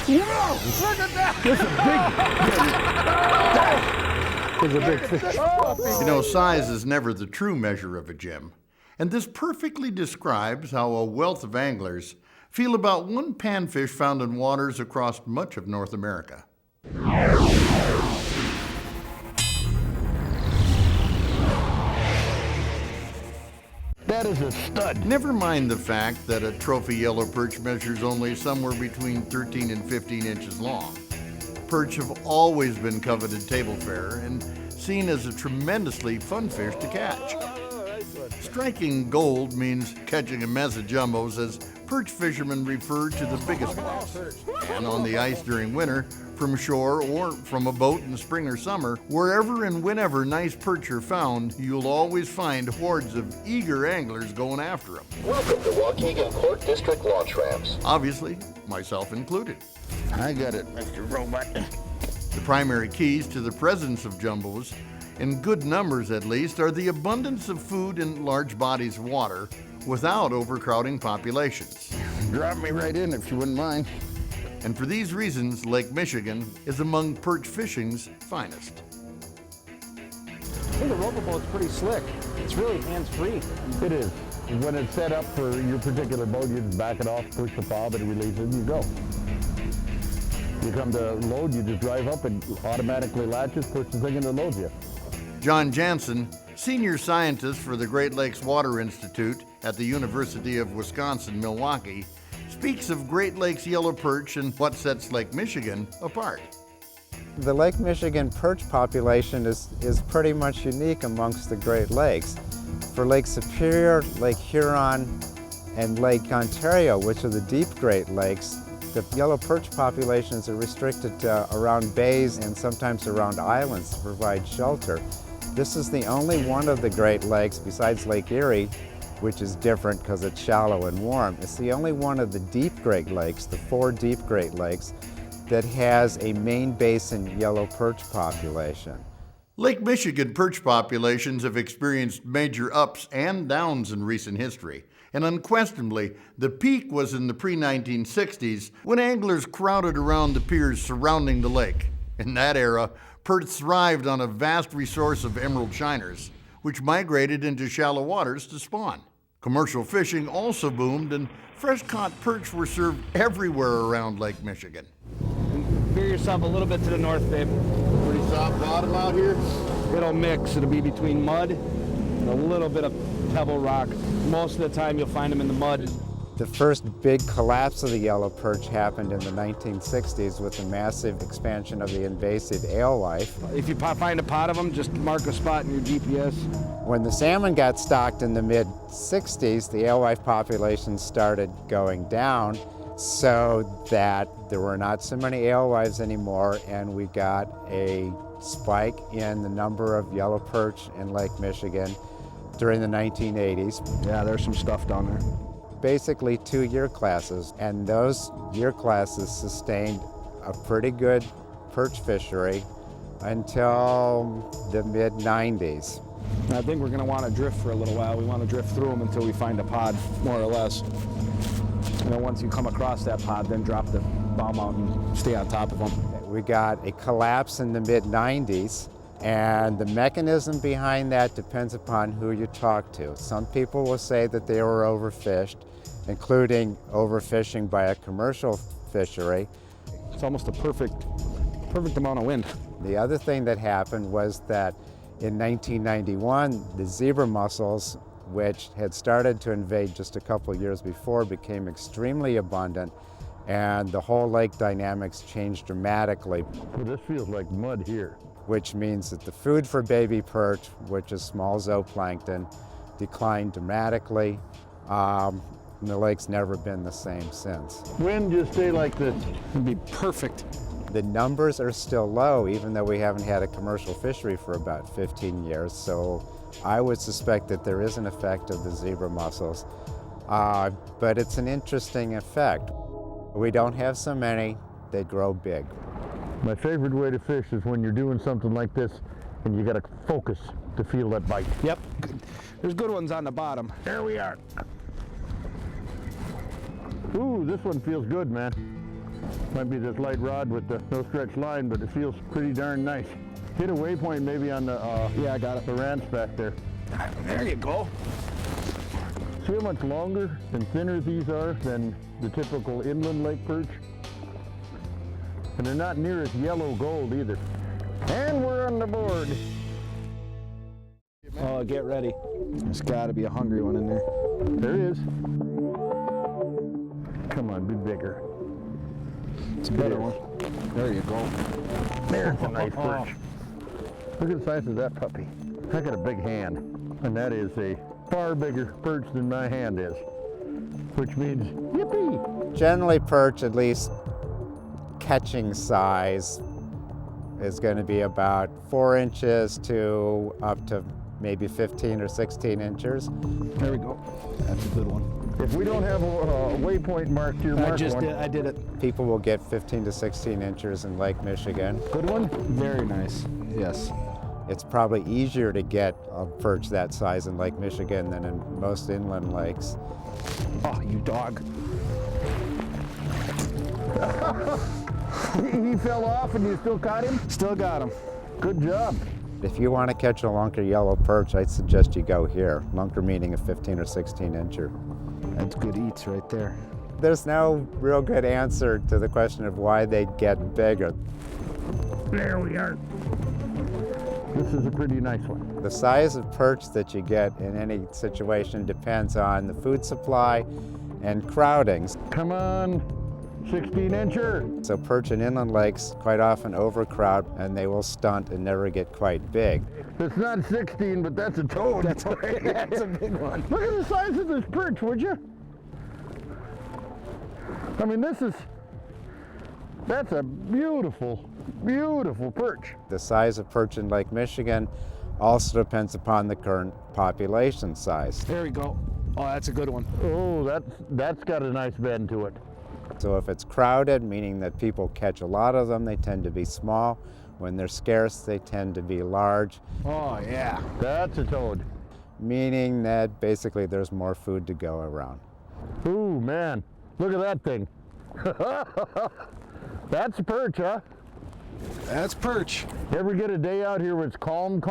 Whoa! Look at that! This is a big fish. You know, size is never the true measure of a gem. And this perfectly describes how a wealth of anglers feel about one panfish found in waters across much of North America. That is a stud. Never mind the fact that a trophy yellow perch measures only somewhere between 13 and 15 inches long. Perch have always been coveted table fare and seen as a tremendously fun fish to catch. Striking gold means catching a mess of jumbos, as perch fishermen refer to the biggest ones. And on the ice during winter, from shore or from a boat in spring or summer, wherever and whenever nice perch are found, you'll always find hordes of eager anglers going after them. Welcome to Waukegan Court District launch ramps. Obviously, myself included. I got it, Mr. Robot. The primary keys to the presence of jumbos, in good numbers at least, are the abundance of food in large bodies of water without overcrowding populations. Drop me right in if you wouldn't mind. And for these reasons, Lake Michigan is among perch fishing's finest. I think the rubber boat's pretty slick. It's really hands-free. It is. When it's set up for your particular boat, you just back it off, push the fob, it releases, and you go. You come to load, you just drive up, and automatically latches, push the thing, and it loads you. John Jansen, senior scientist for the Great Lakes Water Institute at the University of Wisconsin-Milwaukee, speaks of Great Lakes yellow perch and what sets Lake Michigan apart. The Lake Michigan perch population is pretty much unique amongst the Great Lakes. For Lake Superior, Lake Huron, and Lake Ontario, which are the deep Great Lakes, the yellow perch populations are restricted to around bays and sometimes around islands to provide shelter. This is the only one of the Great Lakes, besides Lake Erie, which is different because it's shallow and warm. It's the only one of the deep Great Lakes, the 4 deep Great Lakes, that has a main basin yellow perch population. Lake Michigan perch populations have experienced major ups and downs in recent history, and unquestionably, the peak was in the pre-1960s when anglers crowded around the piers surrounding the lake. In that era, perch thrived on a vast resource of emerald shiners, which migrated into shallow waters to spawn. Commercial fishing also boomed, and fresh-caught perch were served everywhere around Lake Michigan. Veer yourself a little bit to the north, babe. Pretty soft bottom out here. It'll mix. It'll be between mud and a little bit of pebble rock. Most of the time you'll find them in the mud. The first big collapse of the yellow perch happened in the 1960s with the massive expansion of the invasive alewife. If you find a pot of them, just mark a spot in your GPS. When the salmon got stocked in the mid-60s, the alewife population started going down so that there were not so many alewives anymore, and we got a spike in the number of yellow perch in Lake Michigan during the 1980s. Yeah, there's some stuff down there. Basically 2 year classes, and those year classes sustained a pretty good perch fishery until the mid-90s. I think we're going to want to drift for a little while. We want to drift through them until we find a pod, more or less. And then once you come across that pod, then drop the bow mount and stay on top of them. We got a collapse in the mid-90s, and the mechanism behind that depends upon who you talk to. Some people will say that they were overfished, including overfishing by a commercial fishery. It's almost a perfect amount of wind. The other thing that happened was that in 1991, the zebra mussels, which had started to invade just a couple of years before, became extremely abundant, and the whole lake dynamics changed dramatically. Well, this feels like mud here. Which means that the food for baby perch, which is small zooplankton, declined dramatically. And the lake's never been the same since. Wind just stay like this. It'd be perfect. The numbers are still low, even though we haven't had a commercial fishery for about 15 years. So I would suspect that there is an effect of the zebra mussels. But it's an interesting effect. We don't have so many, they grow big. My favorite way to fish is when you're doing something like this and you got to focus to feel that bite. Yep. There's good ones on the bottom. There we are. Ooh, this one feels good, man. Might be this light rod with the no stretch line, but it feels pretty darn nice. Hit a waypoint maybe on the Yeah, I got it. the ramps back there. There you go. See how much longer and thinner these are than the typical inland lake perch? And they're not near as yellow gold either. And we're on the board. Oh, get ready. There's got to be a hungry one in there. There is. Come on, be bigger. It's a better one. There you go. There's a nice perch. Look at the size of that puppy. I got a big hand, and that is a far bigger perch than my hand is, which means yippee. Generally, perch, at least catching size, is going to be about 4 inches to up to maybe 15 or 16 inches. There we go. That's a good one. If we don't have a waypoint marked here, mark one. I did it. People will get 15 to 16 inches in Lake Michigan. Good one? Very nice. Yes. It's probably easier to get a perch that size in Lake Michigan than in most inland lakes. Oh, you dog. He fell off and you still caught him? Still got him. Good job. If you want to catch a lunker yellow perch, I'd suggest you go here. Lunker meaning a 15 or 16 incher. That's good eats right there. There's no real good answer to the question of why they'd get bigger. There we are. This is a pretty nice one. The size of perch that you get in any situation depends on the food supply and crowdings. Come on, 16 incher. So perch in inland lakes quite often overcrowd and they will stunt and never get quite big. It's not 16, but that's a toad. That's a big one. Look at the size of this perch, would you? I mean, that's a beautiful, beautiful perch. The size of perch in Lake Michigan also depends upon the current population size. There we go. Oh, that's a good one. Oh, that's got a nice bend to it. So if it's crowded, meaning that people catch a lot of them, they tend to be small. When they're scarce, they tend to be large. Oh, yeah. That's a toad. Meaning that basically there's more food to go around. Ooh, man, look at that thing. That's a perch, huh? That's perch. You ever get a day out here where it's calm?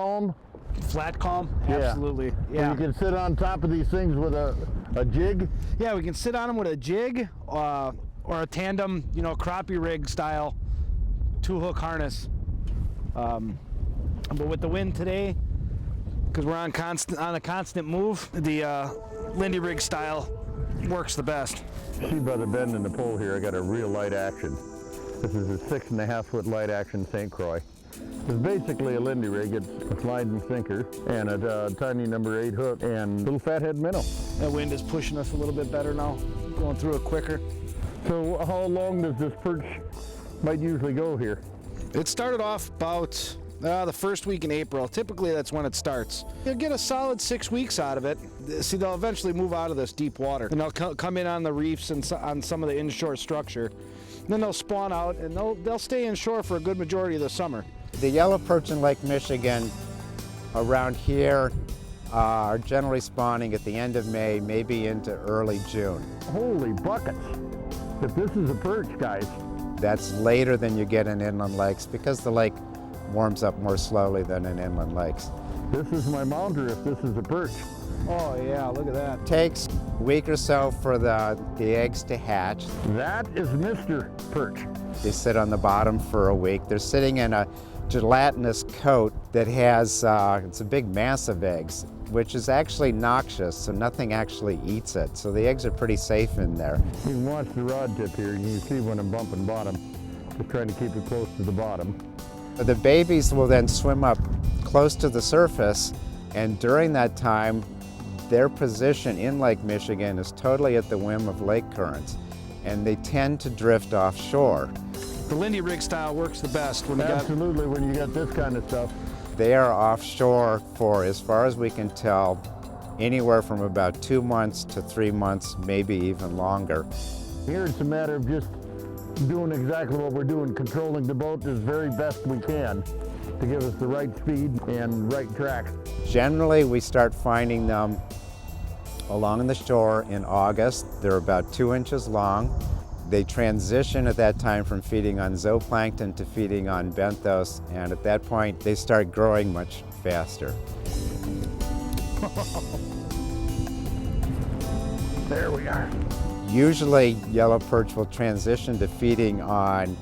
Flat calm? Yeah. Absolutely. Yeah. And you can sit on top of these things with a jig? Yeah, we can sit on them with a jig or a tandem, crappie rig style 2-hook harness. But with the wind today, because we're on a constant move, the Lindy rig style works the best. See by the bend in the pole here, I got a real light action. This is a 6.5-foot light action St. Croix. It's basically a Lindy rig. It's a sliding sinker and a tiny number 8 hook and little fathead minnow. That wind is pushing us a little bit better now, going through it quicker. So how long does this perch might usually go here? It started off about the first week in April. Typically that's when it starts. You'll get a solid 6 weeks out of it. See, they'll eventually move out of this deep water and they'll come in on the reefs and on some of the inshore structure. Then they'll spawn out and they'll stay inshore for a good majority of the summer. The yellow perch in Lake Michigan around here are generally spawning at the end of May, maybe into early June. Holy buckets. If this is a perch, guys. That's later than you get in inland lakes because the lake warms up more slowly than in inland lakes. This is my mounter if this is a perch. Oh yeah, look at that. It takes a week or so for the eggs to hatch. That is Mr. Perch. They sit on the bottom for a week. They're sitting in a gelatinous coat that has, it's a big mass of eggs, which is actually noxious, so nothing actually eats it. So the eggs are pretty safe in there. You can watch the rod tip here, and you can see when I'm bumping bottom. Just trying to keep it close to the bottom. The babies will then swim up close to the surface, and during that time, their position in Lake Michigan is totally at the whim of lake currents, and they tend to drift offshore. The Lindy rig style works the best when Absolutely, when you got this kind of stuff. They are offshore for, as far as we can tell, anywhere from about 2 months to 3 months, maybe even longer. Here it's a matter of just doing exactly what we're doing, controlling the boat as very best we can to give us the right speed and right track. Generally, we start finding them along the shore in August. They're about 2 inches long. They transition at that time from feeding on zooplankton to feeding on benthos, and at that point they start growing much faster. There we are. Usually yellow perch will transition to feeding on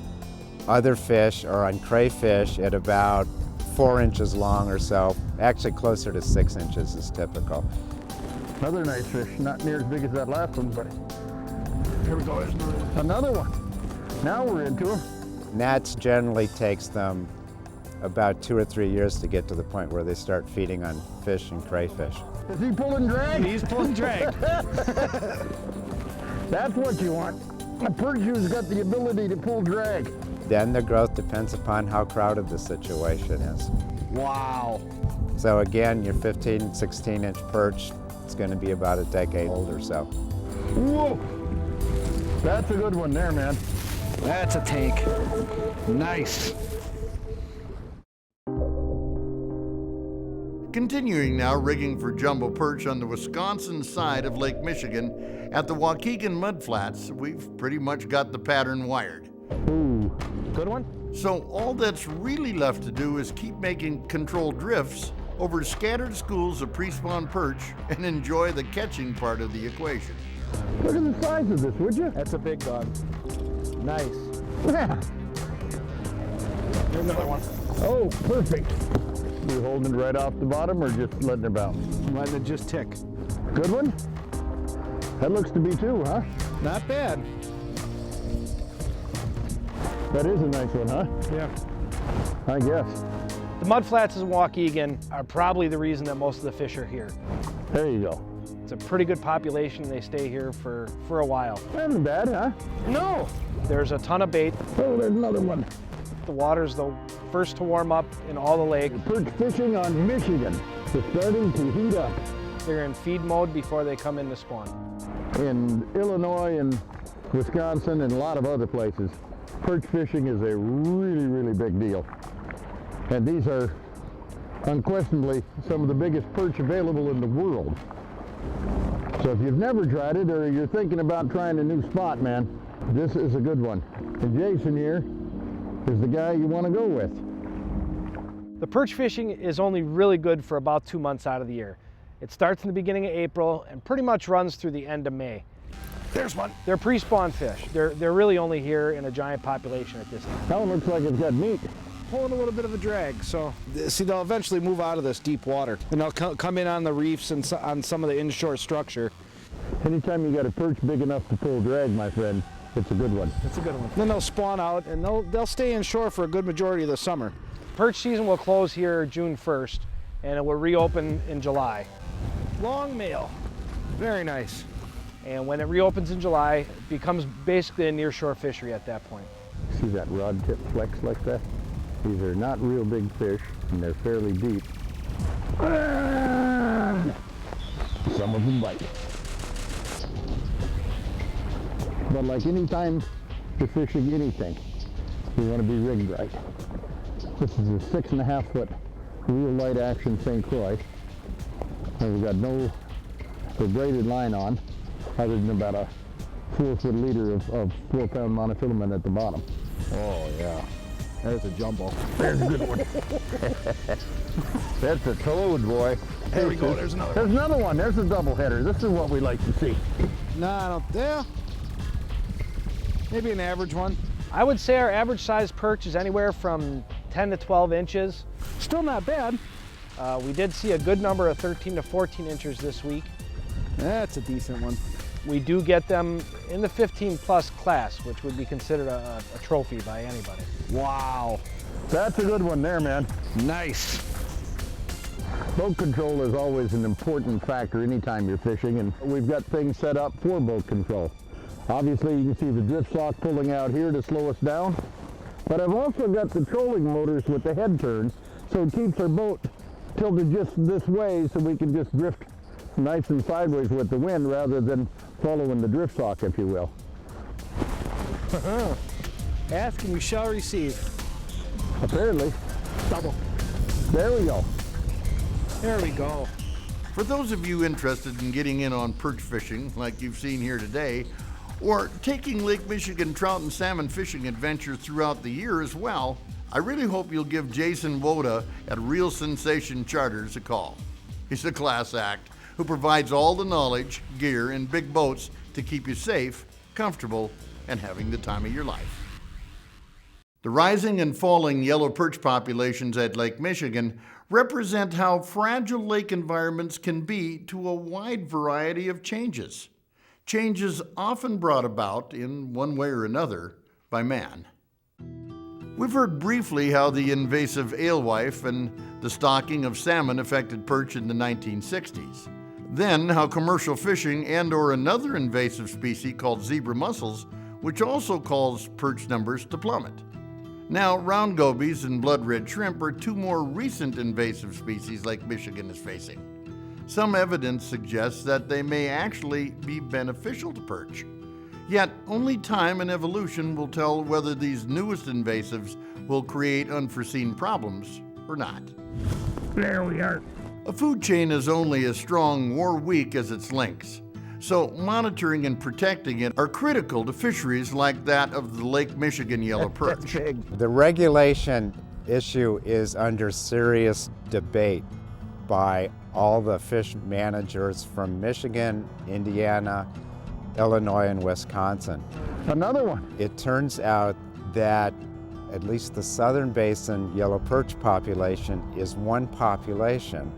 other fish or on crayfish at about 4 inches long or so. Actually closer to 6 inches is typical. Another nice fish, not near as big as that last one, but here we go. Another one. Now we're into him. And that generally takes them about 2 or 3 years to get to the point where they start feeding on fish and crayfish. Is he pulling drag? He's pulling drag. That's what you want. A perch who's got the ability to pull drag. Then the growth depends upon how crowded the situation is. Wow. So again, your 15, 16-inch perch is going to be about a decade old or so. Whoa! That's a good one there, man. That's a tank. Nice. Continuing now, rigging for jumbo perch on the Wisconsin side of Lake Michigan at the Waukegan Mudflats, we've pretty much got the pattern wired. Ooh. Good one? So all that's really left to do is keep making controlled drifts over scattered schools of pre-spawn perch and enjoy the catching part of the equation. Look at the size of this, would you? That's a big dog. Nice. Yeah. Here's another one. Oh, perfect. You holding it right off the bottom or just letting it bounce? I'm letting it just tick. Good one? That looks to be two, huh? Not bad. That is a nice one, huh? Yeah. I guess. The mudflats in Waukegan are probably the reason that most of the fish are here. There you go. It's a pretty good population. They stay here for a while. Not bad, huh? No! There's a ton of bait. Oh, there's another one. The water's the first to warm up in all the lake. Perch fishing on Michigan is starting to heat up. They're in feed mode before they come in to spawn. In Illinois and Wisconsin and a lot of other places, perch fishing is a really, really big deal. And these are unquestionably some of the biggest perch available in the world. So if you've never tried it or you're thinking about trying a new spot, man, this is a good one. And Jason here is the guy you want to go with. The perch fishing is only really good for about 2 months out of the year. It starts in the beginning of April and pretty much runs through the end of May. There's one. They're pre-spawn fish. They're really only here in a giant population at this time. That one looks like it's got meat. Pulling a little bit of a drag, so see, they'll eventually move out of this deep water and they'll come in on the reefs and on some of the inshore structure. Anytime you got a perch big enough to pull drag, my friend, it's a good one. It's a good one. Then they'll spawn out and they'll stay inshore for a good majority of the summer. Perch season will close here June 1st and it will reopen in July. Long male. Very nice. And when it reopens in July, it becomes basically a nearshore fishery at that point. See that rod tip flex like that? These are not real big fish and they're fairly deep. Some of them bite. But like any time you're fishing anything, you want to be rigged right. This is a 6.5 foot real light action St. Croix. And we've got no braided line on other than about a 4 foot leader of 4 pound monofilament at the bottom. Oh yeah. There's a jumbo. There's a good one. That's a toad, boy. There we go. There's another. There's another one. There's a double header. This is what we like to see. No, I don't. Yeah. Maybe an average one. I would say our average size perch is anywhere from 10 to 12 inches. Still not bad. We did see a good number of 13 to 14 inches this week. That's a decent one. We do get them in the 15 plus class, which would be considered a trophy by anybody. Wow. That's a good one there, man. Nice. Boat control is always an important factor anytime you're fishing, and we've got things set up for boat control. Obviously, you can see the drift sock pulling out here to slow us down, but I've also got the trolling motors with the head turns, so it keeps our boat tilted just this way so we can just drift nice and sideways with the wind rather than following the drift sock, if you will. Ask and you shall receive. Apparently. Double. There we go. There we go. For those of you interested in getting in on perch fishing like you've seen here today, or taking Lake Michigan trout and salmon fishing adventures throughout the year as well, I really hope you'll give Jason Woda at Real Sensation Charters a call. He's a class act who provides all the knowledge, gear, and big boats to keep you safe, comfortable, and having the time of your life. The rising and falling yellow perch populations at Lake Michigan represent how fragile lake environments can be to a wide variety of changes. Changes often brought about, in one way or another, by man. We've heard briefly how the invasive alewife and the stocking of salmon affected perch in the 1960s. Then how commercial fishing and/or another invasive species called zebra mussels, which also caused perch numbers to plummet. Now, round gobies and blood red shrimp are two more recent invasive species Lake Michigan is facing. Some evidence suggests that they may actually be beneficial to perch. Yet, only time and evolution will tell whether these newest invasives will create unforeseen problems or not. There we are. A food chain is only as strong or weak as its links. So monitoring and protecting it are critical to fisheries like that of the Lake Michigan yellow perch. The regulation issue is under serious debate by all the fish managers from Michigan, Indiana, Illinois, and Wisconsin. Another one. It turns out that at least the southern basin yellow perch population is one population.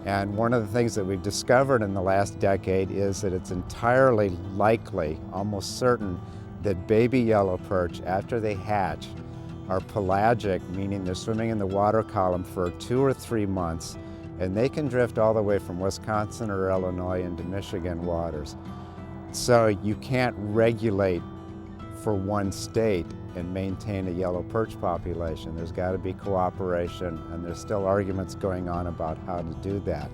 And one of the things that we've discovered in the last decade is that it's entirely likely, almost certain, that baby yellow perch, after they hatch, are pelagic, meaning they're swimming in the water column for 2 or 3 months, and they can drift all the way from Wisconsin or Illinois into Michigan waters. So you can't regulate for one state and maintain a yellow perch population. There's got to be cooperation, and there's still arguments going on about how to do that.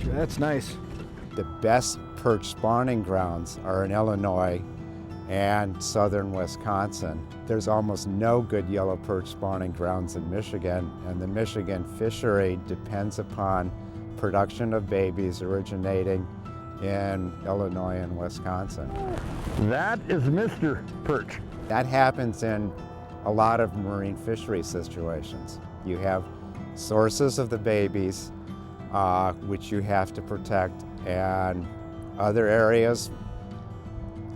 That's nice. The best perch spawning grounds are in Illinois and southern Wisconsin. There's almost no good yellow perch spawning grounds in Michigan, and the Michigan fishery depends upon production of babies originating in Illinois and Wisconsin. That is Mr. Perch. That happens in a lot of marine fishery situations. You have sources of the babies, which you have to protect, and other areas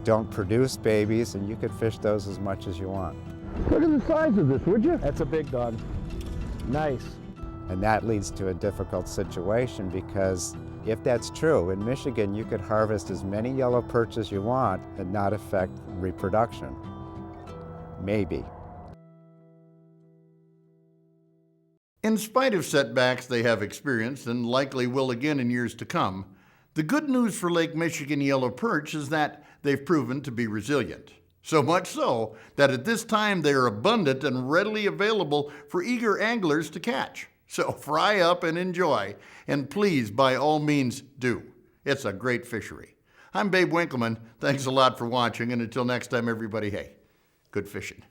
don't produce babies, and you could fish those as much as you want. Look at the size of this, would you? That's a big dog. Nice. And that leads to a difficult situation, because if that's true, in Michigan you could harvest as many yellow perch as you want and not affect reproduction. Maybe. In spite of setbacks they have experienced and likely will again in years to come, the good news for Lake Michigan yellow perch is that they've proven to be resilient. So much so that at this time they are abundant and readily available for eager anglers to catch. So fry up and enjoy, and please, by all means, do. It's a great fishery. I'm Babe Winkelman. Thanks a lot for watching, and until next time, everybody, hey, good fishing.